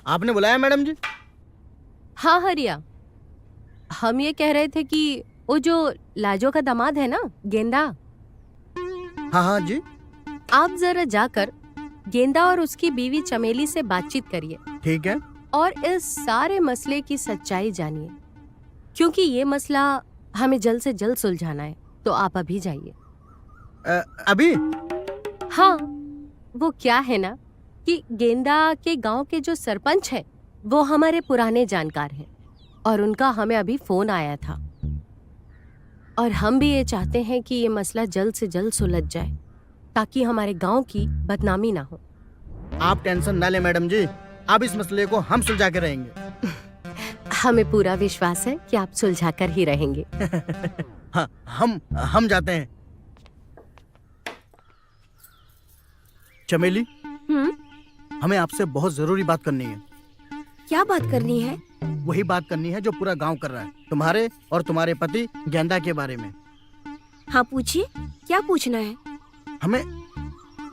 आपने बुलाया मैडम जी? हाँ हरिया, हम ये कह रहे थे कि वो जो लाजो का दामाद है ना, गेंदा, हाँ हाँ जी। आप जरा जाकर गेंदा और उसकी बीवी चमेली से बातचीत करिए ठीक है। और इस सारे मसले की सच्चाई जानिए, क्योंकि ये मसला हमें जल्द से जल्द सुलझाना है। तो आप अभी जाइए। अभी? हाँ, वो क्या है ना कि गेंदा के गांव के जो सरपंच है वो हमारे पुराने जानकार हैं और उनका हमें अभी फोन आया था, और हम भी ये चाहते हैं कि ये मसला जल्द से जल्द सुलझ जाए ताकि हमारे गांव की बदनामी ना हो। आप टेंशन ना ले मैडम जी, अब इस मसले को हम सुलझा के रहेंगे। हमें पूरा विश्वास है कि आप सुलझा कर ही रहेंगे। हाँ, हम जाते हैं। चमेली, हमें आपसे बहुत जरूरी बात करनी है। क्या बात करनी है? वही बात करनी है जो पूरा गांव कर रहा है, तुम्हारे और तुम्हारे पति गेंदा के बारे में। हाँ पूछिए, क्या पूछना है? हमें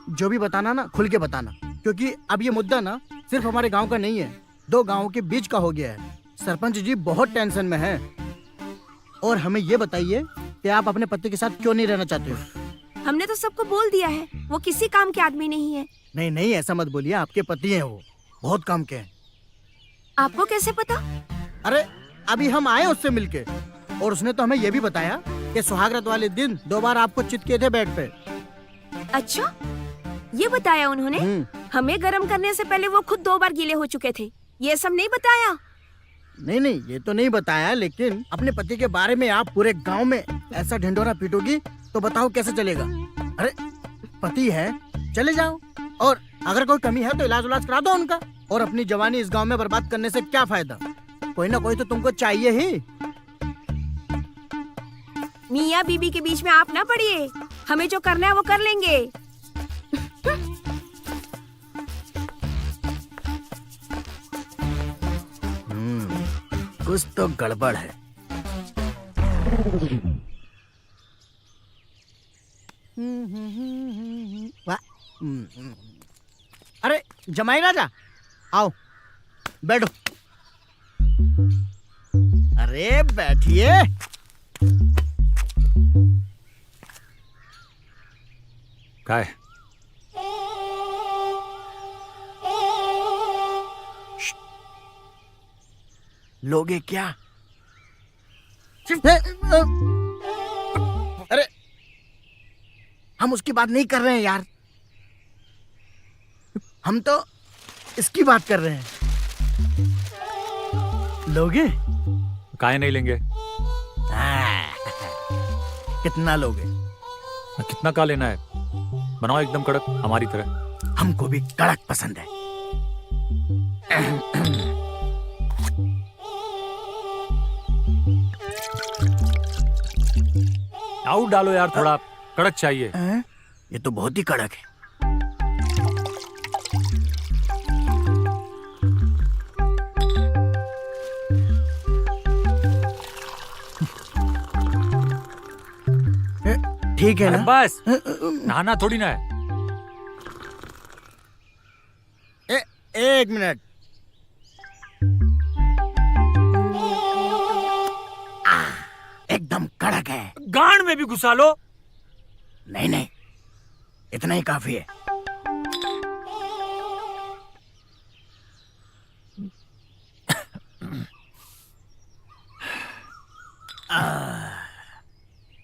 जो भी बताना ना खुल के बताना, क्योंकि अब ये मुद्दा ना सिर्फ हमारे गांव का नहीं है, 2 गांवों के बीच का हो गया है। सरपंच जी बहुत टेंशन में हैं और हमें ये बताइए कि आप अपने पति के साथ क्यों नहीं रहना चाहते हो? हमने तो सबको बोल दिया है, वो किसी काम के आदमी नहीं है। नहीं नहीं, ऐसा मत बोलिए, आपके पति हैं, वो बहुत काम के हैं। आपको कैसे पता? अरे अभी हम आए उससे मिलके, और उसने तो हमें ये भी बताया कि सुहागरात वाले दिन 2 बार आपको चित किए थे बेड पे। अच्छा, ये बताया उन्होंने? हमें गर्म करने से पहले वो खुद 2 बार गीले हो चुके थे, ये सब नहीं बताया? नहीं नहीं, ये तो नहीं बताया, लेकिन अपने पति के बारे में आप पूरे गांव में ऐसा ढिंढोरा पीटोगी तो बताओ कैसे चलेगा। अरे पति है, चले जाओ, और अगर कोई कमी है तो इलाज करा दो उनका, और अपनी जवानी इस गांव में बर्बाद करने से क्या फायदा? कोई ना कोई तो तुमको चाहिए ही। मियाँ बीबी के बीच में आप ना पड़िए, हमें जो करना है वो कर लेंगे। कुछ तो गड़बड़ है। अरे जमाई राजा, आओ बैठो। अरे बैठिए। क्या है? लोगे क्या? अरे हम उसकी बात नहीं कर रहे हैं यार, हम तो इसकी बात कर रहे हैं। लोगे? काहे नहीं लेंगे? कितना लोगे? कितना का लेना है? बनाओ एकदम कड़क, हमारी तरह। हमको भी कड़क पसंद है। आउट डालो यार, थोड़ा कड़क चाहिए। ये तो बहुत ही कड़क है। ठीक है ना? बस नहाना थोड़ी ना है। एक मिनट। एकदम कड़क है। गांड में भी घुसा लो। नहीं नहीं, इतना ही काफी है।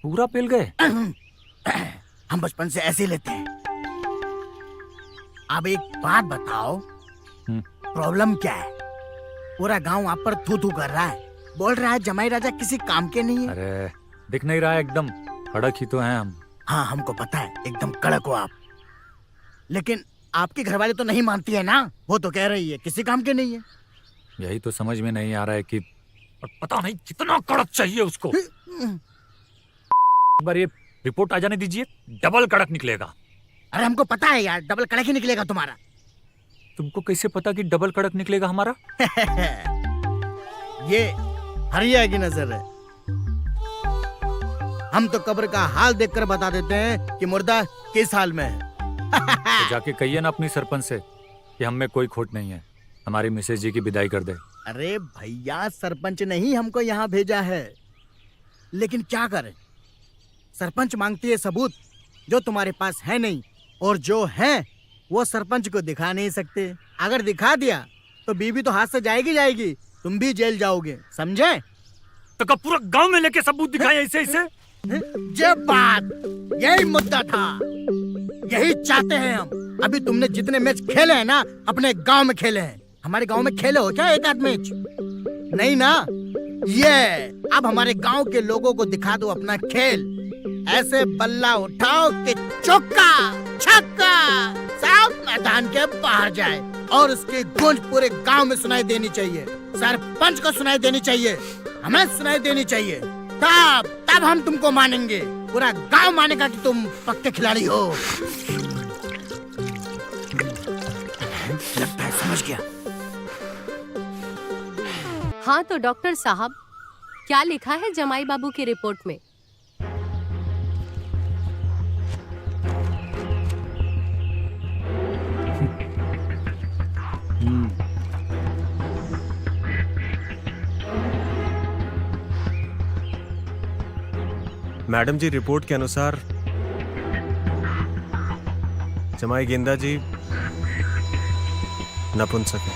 पूरा पेल गए। हम बचपन से ऐसे लेते हैं। अब एक बात बताओ, प्रॉब्लम क्या है? पूरा गांव आप पर थू थू कर रहा है, बोल रहा है जमाई राजा किसी काम के नहीं है। अरे दिख नहीं रहा है? एकदम कड़क ही तो हैं हम। हाँ हमको पता है, एकदम कड़क हो आप, लेकिन आपके घरवाले तो नहीं मानती है ना। वो तो कह रही है किसी काम के नहीं है। यही तो समझ में नहीं आ रहा है कि पता नहीं कितना कड़क चाहिए उसको। एक बार ये रिपोर्ट आ जाने दीजिए, डबल कड़क निकलेगा। अरे हमको पता है यार, डबल कड़क ही निकलेगा तुम्हारा। तुमको कैसे पता कि डबल कड़क निकलेगा हमारा? ये हरिया की नजर है। हम तो कब्र का हाल देखकर बता देते हैं कि मुर्दा किस हाल में है। तो जाके कहिए ना अपनी सरपंच से कि हम में कोई खोट नहीं है। हमारी मिसेज जी की विदाई कर दे। अरे भैया, सरपंच ने ही हमको यहाँ भेजा है, लेकिन क्या करें, सरपंच मांगती है सबूत जो तुम्हारे पास है नहीं, और जो है वो सरपंच को दिखा नहीं सकते। अगर दिखा दिया तो बीबी तो हाथ से जाएगी जाएगी, तुम भी जेल जाओगे, समझे? तो कब पूरा गांव में लेके सबूत दिखाए ऐसे ऐसे? ये बात, यही मुद्दा था, यही चाहते हैं हम। अभी तुमने जितने मैच खेले हैं ना, अपने गांव में खेले हैं। हमारे गांव में खेले हो क्या एक आध मैच? नहीं ना। ये अब हमारे गांव के लोगों को दिखा दो अपना खेल। ऐसे बल्ला उठाओ कि चौका छक्का सब मैदान के बाहर जाए, और उसकी गूंज पूरे गांव में सुनाई देनी चाहिए। सरपंच को सुनाई देनी चाहिए, हमें सुनाई देनी चाहिए। तब हम तुमको मानेंगे, पूरा गांव मानेगा कि तुम पक्के खिलाड़ी हो। लगता है समझ गया। हाँ तो डॉक्टर साहब, क्या लिखा है जमाई बाबू की रिपोर्ट में? मैडम जी, रिपोर्ट के अनुसार जमाई गेंदा जी नपुंसक है।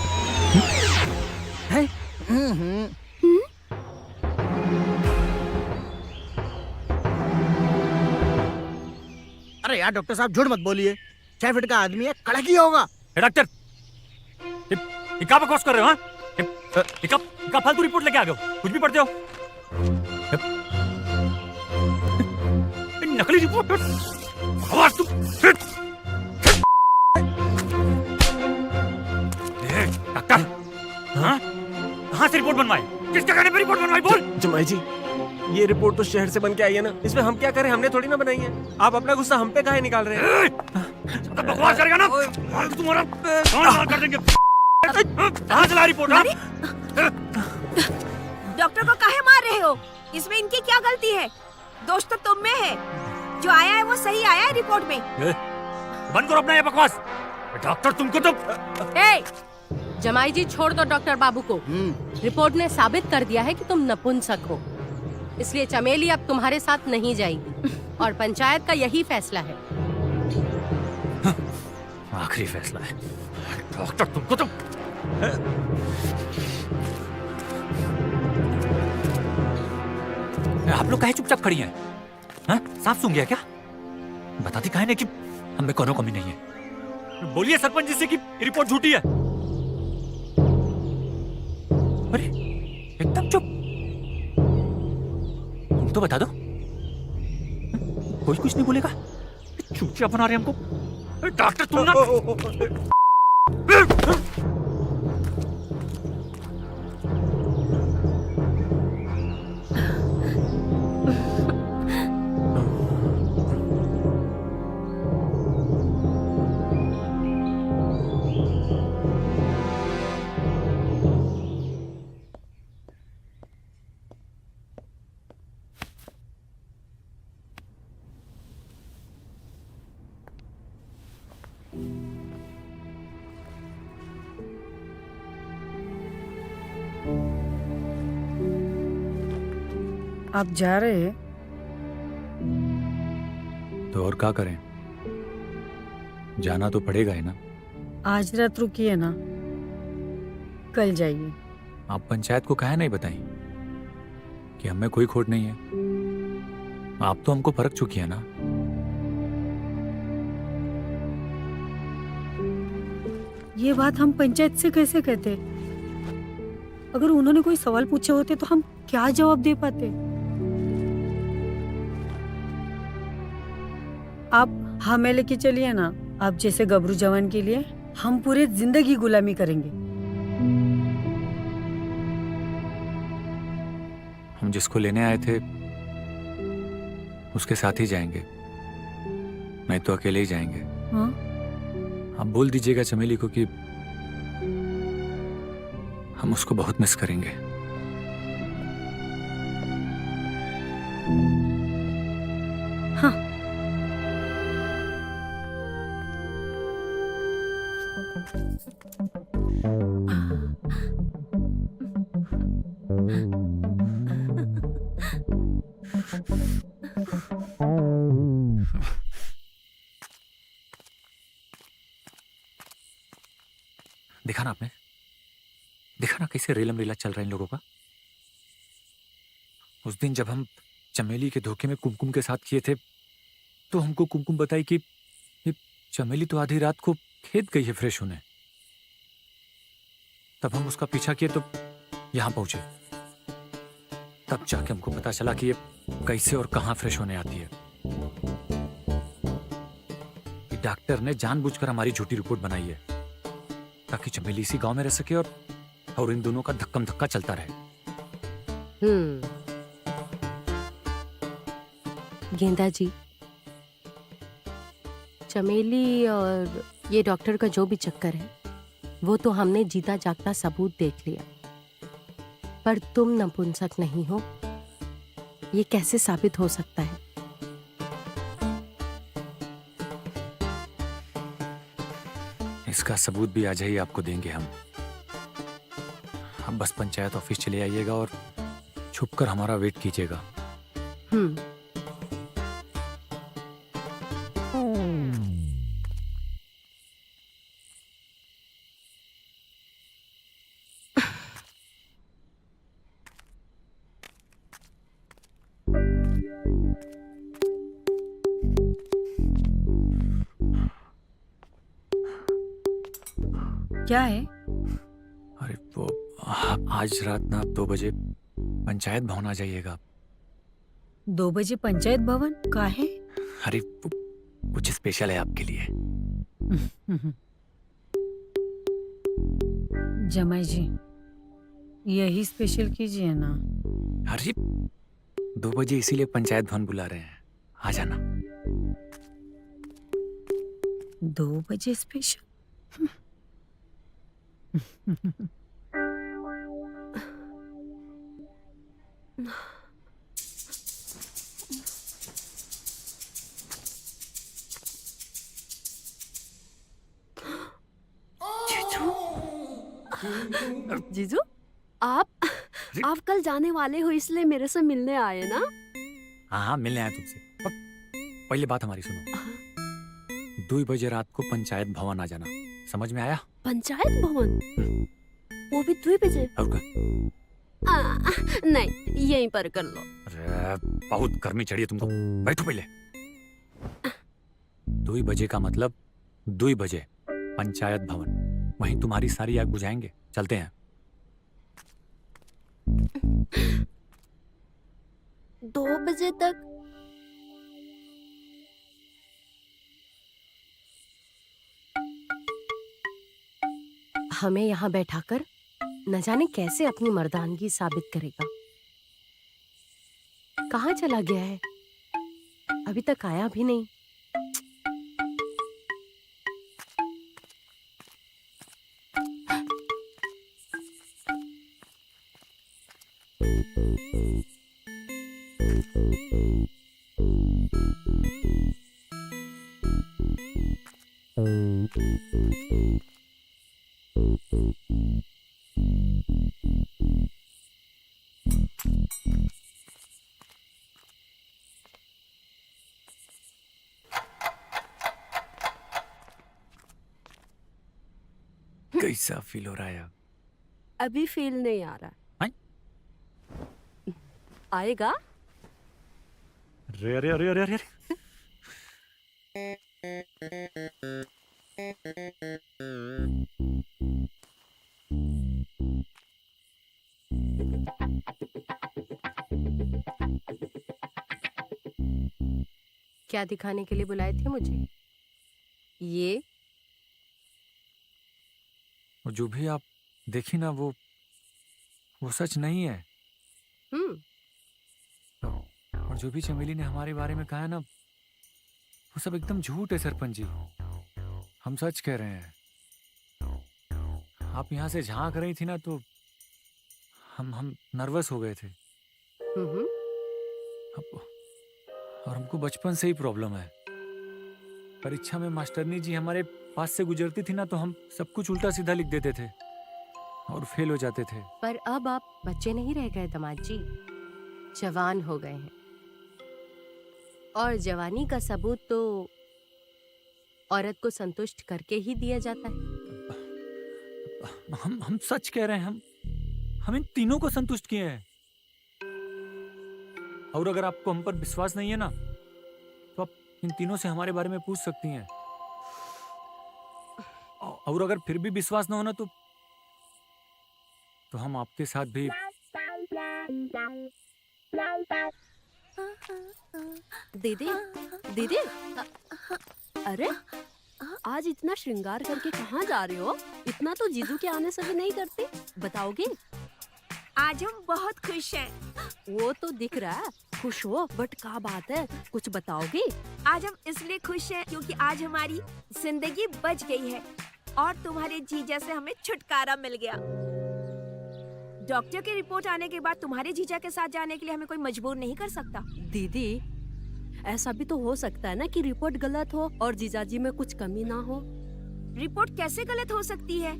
अरे यार डॉक्टर साहब, झूठ मत बोलिए, 6 फीट का आदमी है, कड़क ही होगा। डॉक्टर, ये क्या बकवास कर रहे हो? ये फालतू रिपोर्ट लेके आ गए हो, कुछ भी पढ़ते हो? नकली रिपोर्ट, बकवास तुम। डॉक्टर, हाँ? कहाँ से रिपोर्ट बनवाई? किसके कहने पे रिपोर्ट बनवाई? बोल। जमाई जी, ये रिपोर्ट तो शहर से बन के आई है ना, इसमें हम क्या करें? हमने थोड़ी ना बनाई है। आप अपना गुस्सा हम पे काहे निकाल रहे हैं? बकवास करेगा ना, तुम्हारा कान कर देंगे। कहाँ चला रिपोर्ट? डॉक्टर को काहे मार रहे हो? इसमें इनकी क्या गलती है? दोष तो तुम में है। जो आया है वो सही आया है रिपोर्ट में। बंद करो अपना ये बकवास। डॉक्टर, तुमको तो जमाई जी, छोड़ दो डॉक्टर बाबू को। रिपोर्ट ने साबित कर दिया है कि तुम नपुंसक हो, इसलिए चमेली अब तुम्हारे साथ नहीं जाएगी, और पंचायत का यही फैसला है। आखिरी फैसला है। डॉक्टर, तुमको तो आप लोग काहे चुपचाप खड़ी हैं? हाँ? साफ सूंघ गया क्या? बताती काहे नहीं कि हमें कोनो कमी नहीं है? बोलिए सरपंच जी से कि रिपोर्ट झूठी है। अरे एकदम चुप। तुम तो बता दो, कोई कुछ नहीं बोलेगा। चुपचाप बना रहे हमको। डॉक्टर, तुम ना आप जा रहे हैं? तो और क्या करें, जाना तो पड़ेगा ही ना। आज रात रुकिए ना, कल जाइए। आप पंचायत को काहे नहीं बताई कि हमें कोई खोट नहीं है? आप तो हमको परख चुकी है ना। ये बात हम पंचायत से कैसे कहते? अगर उन्होंने कोई सवाल पूछे होते तो हम क्या जवाब दे पाते? आप हमें लेके चलिए ना। आप जैसे गबरू जवान के लिए हम पूरे जिंदगी गुलामी करेंगे। हम जिसको लेने आए थे उसके साथ ही जाएंगे, नहीं तो अकेले ही जाएंगे। हाँ? आप बोल दीजिएगा चमेली को कि हम उसको बहुत मिस करेंगे। हाँ। ना आपने? देखा ना कैसे रेलम रेला चल रहा है इन लोगों का? उस दिन जब हम चमेली के धोखे में कुमकुम के साथ किए थे तो हमको कुमकुम बताई कि ये चमेली तो आधी रात को खेत गई है फ्रेश होने। तब हम उसका पीछा किए तो यहां पहुंचे। तब जाके हमको पता चला कि ये कैसे और कहां फ्रेश होने आती है। ये डॉक्टर ने जानबूझकर हमारी झूठी रिपोर्ट बनाई है ताकि चमेली इसी गांव में रह सके और इन दोनों का धक्कम धक्का चलता रहे। गेंदा जी, चमेली और ये डॉक्टर का जो भी चक्कर है वो तो हमने जीता जागता सबूत देख लिया, पर तुम नपुंसक नहीं हो ये कैसे साबित हो सकता है? इसका सबूत भी आज ही आपको देंगे हम। बस पंचायत ऑफिस चले आइएगा और छुपकर हमारा वेट कीजिएगा। क्या है? अरे वो आज रात ना 2 बजे पंचायत भवन आ जाइएगा। 2 बजे पंचायत भवन का है? अरे कुछ स्पेशल है आपके लिए। जमाई जी, यही स्पेशल कीजिए ना। अरे 2 बजे इसीलिए पंचायत भवन बुला रहे हैं, आ जाना। 2 बजे स्पेशल? जीजू, आप कल जाने वाले हो इसलिए मेरे से मिलने आए ना? हाँ मिलने आया तुमसे। पर पहले बात हमारी सुनो। 2 बजे रात को पंचायत भवन आ जाना, समझ में आया? पंचायत भवन? वो भी 2 बजे? और क्या? नहीं, यहीं पर कर लो। अरे बहुत गर्मी चढ़ी है तुमको, बैठो पहले। 2 बजे का मतलब 2 बजे पंचायत भवन, वहीं तुम्हारी सारी आग बुझाएंगे। चलते हैं। 2 बजे तक? हमें यहाँ बैठाकर न जाने कैसे अपनी मर्दानगी साबित करेगा। कहाँ चला गया है? अभी तक आया भी नहीं। कैसा फील हो रहा है अब? अभी फील नहीं आ रहा। आएगा? अरे अरे अरे अरे अरे क्या दिखाने के लिए बुलाए थे मुझे? ये और जो भी आप देखी ना वो सच नहीं है। और जो भी चमेली ने हमारे बारे में कहा है ना वो सब एकदम झूठ है सरपंच जी। हम सच कह रहे हैं। आप यहाँ से झांक रही थी ना तो हम नर्वस हो गए थे। और हमको बचपन से ही प्रॉब्लम है। परीक्षा में मास्टरनी जी हमारे पास से गुजरती थी ना तो हम सब कुछ उल्टा सीधा लिख देते थे और फेल हो जाते थे। पर अब आप बच्चे नहीं रह गए दामाद जी, जवान हो गए हैं। और जवानी का सबूत तो औरत को संतुष्ट करके ही दिया जाता है। हम सच कह रहे हैं। हम इन तीनों को संतुष्ट किए हैं। और अगर आपको हम पर विश्वास नहीं है ना, तो आप इन तीनों से हमारे बारे में पूछ सकती हैं। और अगर फिर भी विश्वास ना हो ना, तो हम आपके साथ भी। दीदी, दीदी, अरे आज इतना श्रृंगार करके कहाँ जा रहे हो? इतना तो जीजू के आने से भी नहीं करती। बताओगी? आज हम बहुत खुश हैं। वो तो दिख रहा है खुश हो, बट क्या बात है, कुछ बताओगी? आज हम इसलिए खुश हैं क्योंकि आज हमारी जिंदगी बच गई है और तुम्हारे जीजा से हमें छुटकारा मिल गया। डॉक्टर की रिपोर्ट आने के बाद तुम्हारे जीजा के साथ जाने के लिए हमें कोई मजबूर नहीं कर सकता। दीदी, ऐसा भी तो हो सकता है ना कि रिपोर्ट गलत हो और जीजाजी में कुछ कमी ना हो। रिपोर्ट कैसे गलत हो सकती है?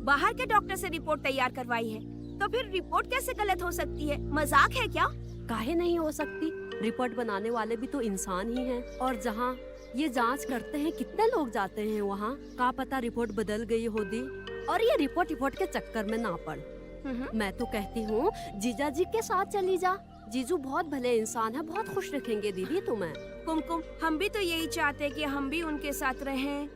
बाहर के डॉक्टर से रिपोर्ट तैयार करवाई है, तो फिर रिपोर्ट कैसे गलत हो सकती है? मजाक है क्या? काहे नहीं हो सकती? रिपोर्ट बनाने वाले भी तो इंसान ही हैं। और जहाँ ये जांच करते हैं कितने लोग जाते हैं वहाँ, का पता रिपोर्ट बदल गई हो दी और ये रिपोर्ट के चक्कर में ना पड़। मैं तो कहती हूँ जीजा जी के साथ चली जा। जीजू बहुत भले इंसान है, बहुत खुश रखेंगे दीदी तुम्हें। कुमकुम, हम भी तो यही चाहते हैं कि हम भी उनके साथ रहें।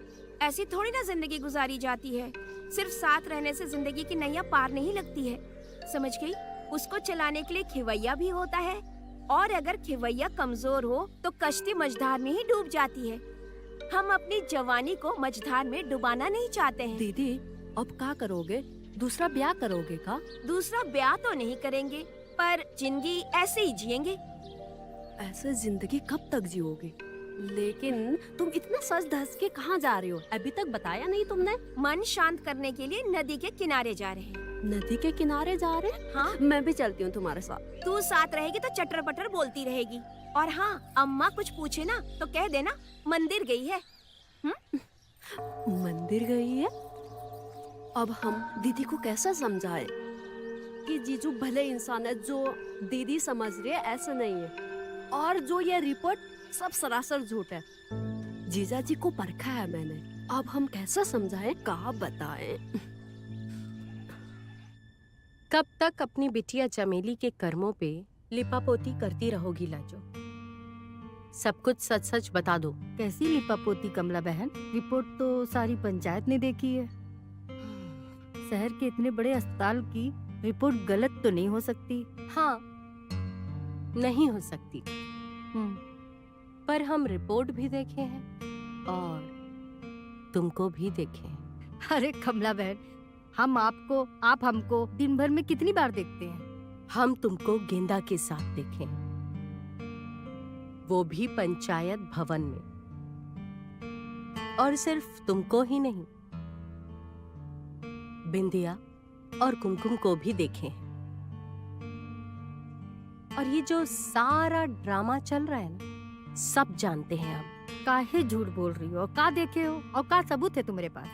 ऐसी थोड़ी ना जिंदगी गुजारी जाती है। सिर्फ साथ रहने से जिंदगी की नैया पार नहीं लगती है, समझ गई? उसको चलाने के लिए खिवैया भी होता है, और अगर खिवैया कमजोर हो तो कश्ती मझधार में ही डूब जाती है। हम अपनी जवानी को मझधार में डुबाना नहीं चाहते हैं। दीदी, अब क्या करोगे? दूसरा ब्याह करोगे का? दूसरा ब्याह तो नहीं करेंगे, पर जिंदगी ऐसे ही जिएंगे। ऐसे जिंदगी कब तक जियोगे? लेकिन तुम इतना सज धज के कहाँ जा रहे हो? अभी तक बताया नहीं तुमने। मन शांत करने के लिए नदी के किनारे जा रहे हैं। नदी के किनारे जा रहे हैं? हाँ, मैं भी चलती हूँ तुम्हारे साथ। तू साथ रहेगी तो चटर पटर बोलती रहेगी। और हाँ, अम्मा कुछ पूछे ना तो कह देना मंदिर गई है। मंदिर गई है? अब हम दीदी को कैसे समझाए कि जीजू भले इंसान है, जो दीदी समझ रही है ऐसा नहीं है, और जो ये रिपोर्ट सब सरासर झूठ है। जीजा जी को परखा है मैंने, अब हम कैसे समझाएं, क्या बताएं? कब तक अपनी बिटिया चमेली के कर्मों पे लिपापोती करती रहोगी लाजो? सब कुछ सच सच बता दो। कैसी लिपापोती कमला बहन? रिपोर्ट तो सारी पंचायत ने देखी है। शहर के इतने बड़े अस्पताल की रिपोर्ट गलत तो नहीं हो सकती। हाँ, नहीं हो सकती, पर हम रिपोर्ट भी देखे हैं और तुमको भी देखे हैं। अरे कमला बहन, हम आपको, आप हमको दिन भर में कितनी बार देखते हैं? हम तुमको गेंदा के साथ देखे हैं, वो भी पंचायत भवन में। और सिर्फ तुमको ही नहीं, बिंदिया और कुमकुम को भी देखे हैं। और ये जो सारा ड्रामा चल रहा है ना, सब जानते हैं हम। काहे झूठ बोल रही हो? का देखे हो और का सबूत है तुम्हारे पास?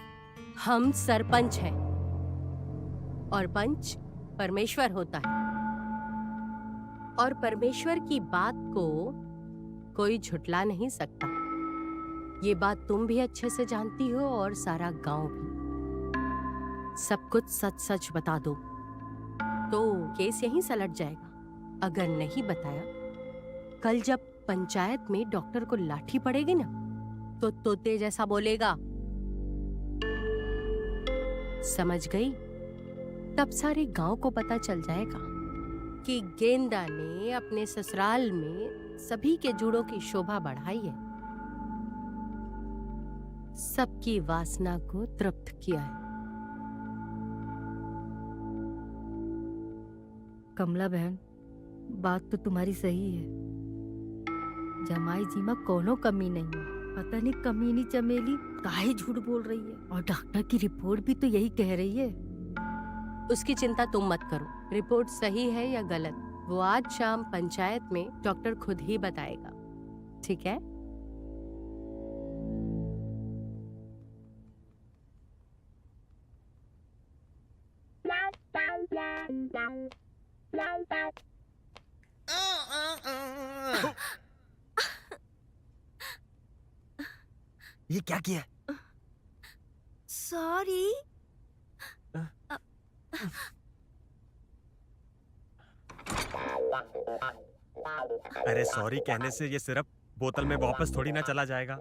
हम सरपंच हैं और पंच परमेश्वर होता है, और परमेश्वर की बात को कोई झुठला नहीं सकता। ये बात तुम भी अच्छे से जानती हो और सारा गांव भी। सब कुछ सच सच बता दो तो केस यहीं सलट जाएगा। अगर नहीं बताया, कल जब पंचायत में डॉक्टर को लाठी पड़ेगी ना, तो तोते जैसा बोलेगा। समझ गई? तब सारे गांव को पता चल जाएगा कि गेंदा ने अपने ससुराल में सभी के जुड़ों की शोभा बढ़ाई है, सबकी वासना को तृप्त किया है। कमला बहन, बात तो तुम्हारी सही है। जमाई जी में कोनो कमी नहीं है। पता नहीं कमीनी चमेली काहे झूठ बोल रही है, और डॉक्टर की रिपोर्ट भी तो यही कह रही है। उसकी चिंता तुम मत करो। रिपोर्ट सही है या गलत, वो आज शाम पंचायत में डॉक्टर खुद ही बताएगा, ठीक है? ये क्या किया? सॉरी। अरे सॉरी कहने से ये सिर्फ बोतल में वापस थोड़ी ना चला जाएगा।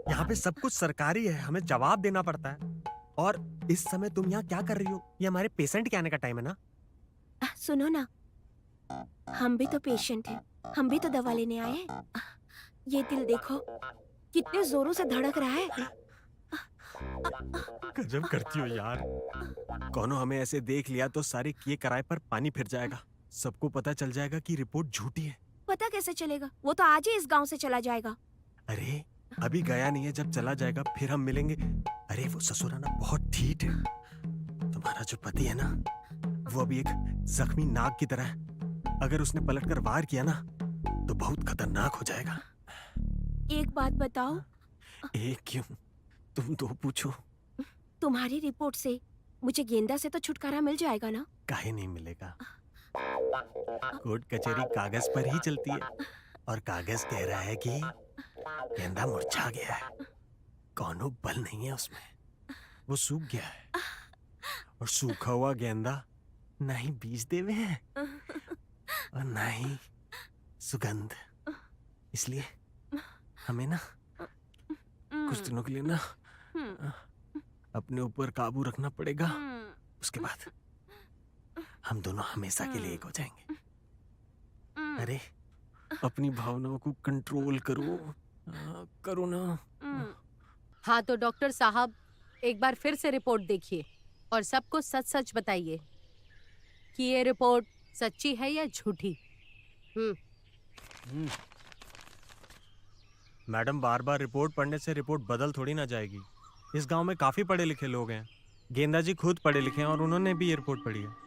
यहाँ पे सब कुछ सरकारी है, हमें जवाब देना पड़ता है। और इस समय तुम यहाँ क्या कर रही हो? ये हमारे पेशेंट के आने का टाइम है ना। सुनो ना, हम भी तो पेशेंट हैं, हम भी तो दवा लेने आए हैं। ये दिल देखो कितने जोरों से धड़क रहा है। गजब करती हो यार। कौनो हमें ऐसे देख लिया तो सारे किए कराए पर पानी फिर जाएगा। सबको पता चल जाएगा कि रिपोर्ट झूठी है। पता कैसे चलेगा? वो तो आज ही इस गांव से चला जाएगा। अरे अभी गया नहीं है, जब चला जाएगा फिर हम मिलेंगे। अरे वो ससुराना बहुत ठीक है। तुम्हारा जो पति है ना, वो अभी एक जख्मी नाग की तरह है। अगर उसने पलटकर वार किया ना तो बहुत खतरनाक हो जाएगा। एक बात बताओ, एक क्यों, तुम दो पूछो। तुम्हारी रिपोर्ट से मुझे गेंदा से तो छुटकारा मिल जाएगा ना? काहे नहीं मिलेगा? कोर्ट कचहरी कागज पर ही चलती है और कागज कह रहा है कि गेंदा मुरझा गया है, कौनो बल नहीं है उसमें, वो सूख गया है। और सूखा हुआ गेंदा ना ही बीज देवे हैं और ना ही सुगंध। इसलिए हमें ना कुछ दिनों के लिए ना अपने ऊपर काबू रखना पड़ेगा। उसके बाद हम दोनों हमेशा के लिए एक हो जाएंगे। अरे अपनी भावनाओं को कंट्रोल करो, करो ना। हाँ तो डॉक्टर साहब एक बार फिर से रिपोर्ट देखिए और सबको सच सच बताइए कि ये रिपोर्ट सच्ची है या झूठी। मैडम बार बार रिपोर्ट पढ़ने से रिपोर्ट बदल थोड़ी ना जाएगी। इस गांव में काफी पढ़े लिखे लोग हैं। गेंदा जी खुद पढ़े लिखे हैं और उन्होंने भी ये रिपोर्ट पढ़ी है।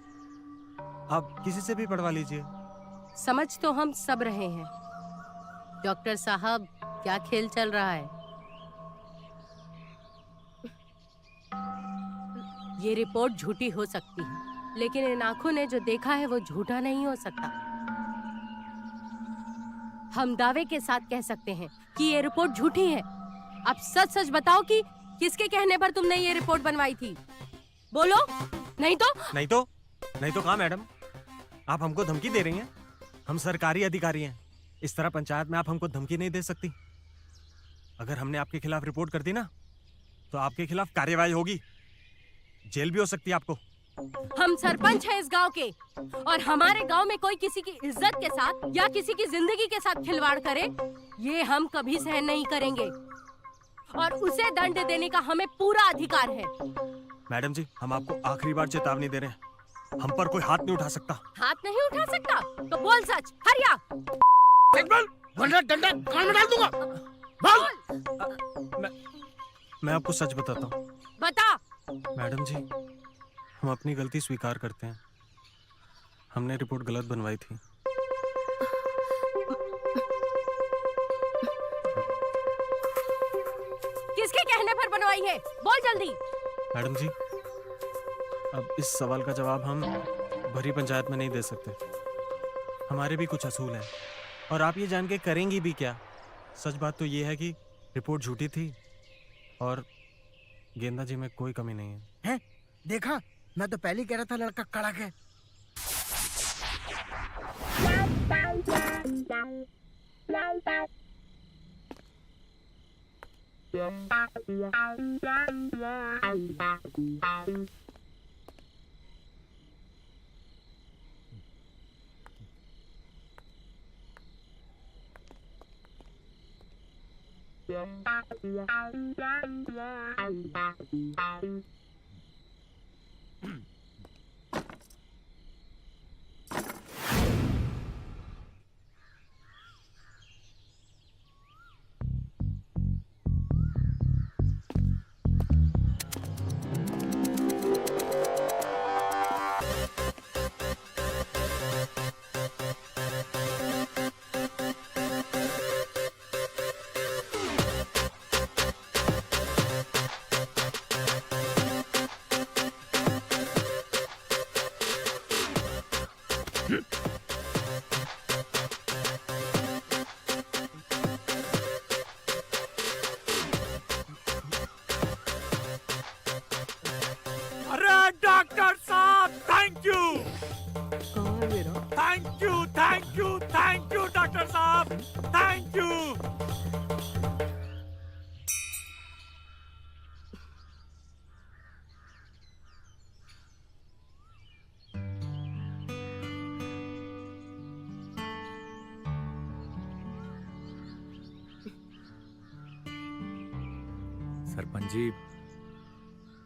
आप किसी से भी पढ़वा लीजिए। समझ तो हम सब रहे हैं डॉक्टर साहब, क्या खेल चल रहा है। ये रिपोर्ट झूठी हो सकती है, लेकिन इन आंखों ने जो देखा है वो झूठा नहीं हो सकता। हम दावे के साथ कह सकते हैं कि ये रिपोर्ट झूठी है। अब सच सच बताओ कि किसके कहने पर तुमने ये रिपोर्ट बनवाई थी? बोलो। नहीं तो कहाँ मैडम? आप हमको धमकी दे रही हैं? हम सरकारी अधिकारी हैं। इस तरह पंचायत में आप हमको धमकी नहीं दे सकती। अगर हमने आपके खिलाफ रिपोर्ट कर दी ना तो आपके खिलाफ कार्यवाही होगी, जेल भी हो सकती है आपको। हम सरपंच हैं इस गांव के और हमारे गांव में कोई किसी की इज्जत के साथ या किसी की जिंदगी के साथ खिलवाड़ करे, ये हम कभी सहन नहीं करेंगे और उसे दंड देने का हमें पूरा अधिकार है। मैडम जी, हम आपको आखिरी बार चेतावनी दे रहे हैं, हम पर कोई हाथ नहीं उठा सकता। हाथ नहीं उठा सकता तो बोल सच। हरिया वरना डंडा कान में डाल दूंगा। बोल। मैं आपको सच बताता हूँ। बता। मैडम जी, हम अपनी गलती स्वीकार करते हैं। हमने रिपोर्ट गलत बनवाई थी। किसके कहने पर बनवाई है? बोल जल्दी। मैडम जी, अब इस सवाल का जवाब हम भरी पंचायत में नहीं दे सकते। हमारे भी कुछ असूल हैं और आप ये जान के करेंगी भी क्या। सच बात तो ये है कि रिपोर्ट झूठी थी और गेंदा जी में कोई कमी नहीं है। हैं? देखा, मैं तो पहले ही कह रहा था लड़का कड़क है। अरे डॉक्टर साहब, थैंक यू। कहाँ है मेरा? थैंक यू डॉक्टर साहब, थैंक यू। सरपंच जी,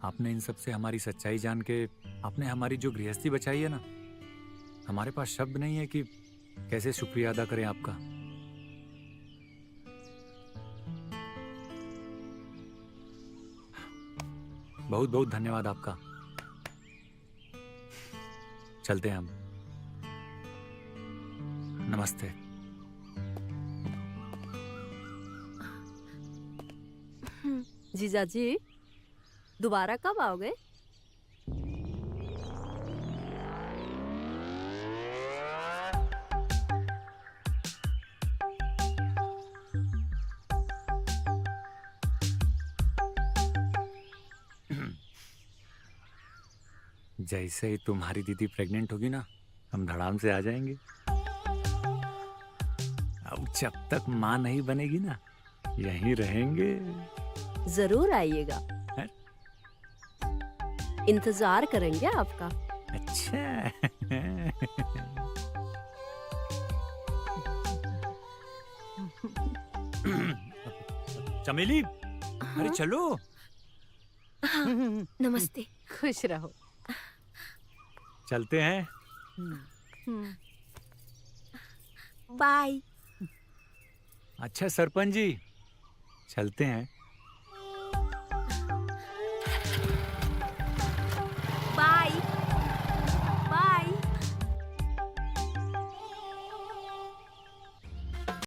आपने इन सब से हमारी सच्चाई जान के आपने हमारी जो गृहस्थी बचाई है ना, हमारे पास शब्द नहीं है कि कैसे शुक्रिया अदा करें आपका। बहुत बहुत धन्यवाद आपका। चलते हैं हम। नमस्ते। जीजा जी, दोबारा कब आओगे? जैसे ही तुम्हारी दीदी प्रेग्नेंट होगी ना, हम धड़ाम से आ जाएंगे। अब जब तक माँ नहीं बनेगी ना, यहीं रहेंगे। जरूर आइएगा, है? इंतजार करेंगे आपका। अच्छा। चमेली, अरे चलो। नमस्ते। खुश रहो। चलते हैं। बाय। अच्छा सरपंच जी, चलते हैं।